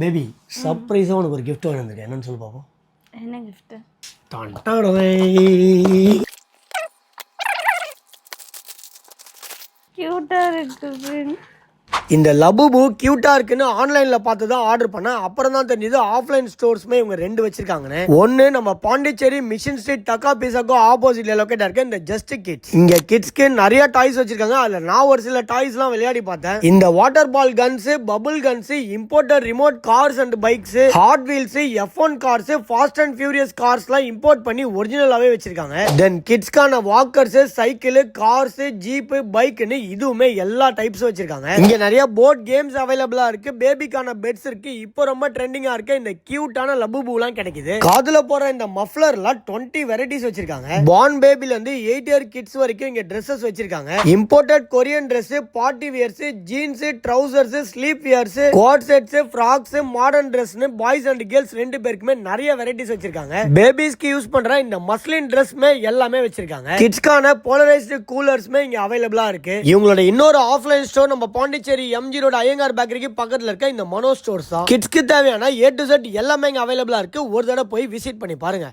Baby சர்ப்ரைஸாக உனக்கு ஒரு கிஃப்ட் வாங்கியிருக்கேன். என்னன்னு சொல்லி பார்ப்போம். என்ன கிஃப்ட்? கியூட்டா இருக்கு. இந்த லபுபு கியூட்டா இருக்குன்னு ஆன்லைன்ல பார்த்து தான் ஆர்டர் பண்ணேன். அப்புறம் தான் தெரிஞ்சது ஆஃப்லைன் ஸ்டோர்ஸ்மே இவங்க 2 வச்சிருக்காங்கன்னு. ஒன்னு நம்ம பாண்டிச்சேரி மிஷன் ஸ்ட்ரீட் டக்கா பீஸாக்கோ ஆப்போசிட்ல லொக்கேட் இருக்க இந்த ஜஸ்ட் கிட்ஸ். இங்க கிட்ஸ்க்கு நிறைய டாய்ஸ் வச்சிருக்காங்க. அதுல நான் ஒரு சில டாய்ஸ் எல்லாம் விளையாடி பார்த்தேன். இந்த water ball guns, bubble guns, imported remote cars and bikes, Hot Wheels, F1 cars, Fast and Furious cars எல்லாம் இம்போர்ட் பண்ணி ஒரிஜினலாவே வச்சிருக்காங்க. தென் கிட்ஸ்க்கான வாக்கர்ஸ், சைக்கிள், கார்ஸ், ஜீப், பைக்னு இதுவுமே எல்லா டைப்ஸ் வச்சிருக்காங்க. இங்க நிறைய போர்ட் கேம்ஸ் அவைலபிளா இருக்கு. பேபிக்கான பெட்ஸ் இருக்கு. இப்போ ரொம்ப ட்ரெண்டிங்கா இருக்கு இந்த கியூட்டான லபுபுலாம் கிடைக்குது. காதுல போற இந்த மஃப்லர்ல 20 வெரைட்டிஸ் வச்சிருக்காங்க. பார்ன் பேபில இருந்து 8 இயர் கிட்ஸ் வரைக்கும் இங்க Dresses வச்சிருக்காங்க. Imported Korean Dress, party wears, jeans, trousers, sleep wears, coord sets, frocks, modern Dressனு பாய்ஸ் அண்ட் கேர்ள்ஸ் 2 பேருக்குமே நிறைய வெரைட்டிஸ் வச்சிருக்காங்க. பேபிஸ்க்கு யூஸ் பண்ற இந்த மஸ்லின் Dressமே எல்லாமே வச்சிருக்காங்க. கிட்ஸ்க்கான போலரைஸ்டு கூலர்ஸ்மே இங்க அவைலபிளா இருக்கு. இவங்களோட இன்னொரு ஆஃப்லைன் ஸ்டோர் நம்ம பாண்டிச்சேரி எம்ஜி ரோட் ஐயங்கார் பேக்கரிக்கு பக்கத்துல இருக்க இந்த மனோ ஸ்டோர்ஸ் தான். கிட்ஸ்க்கு தேவையான A to Z எல்லாமே இங்க அவைலபிளா இருக்கு. ஒரு தடவை போய் விசிட் பண்ணி பாருங்க.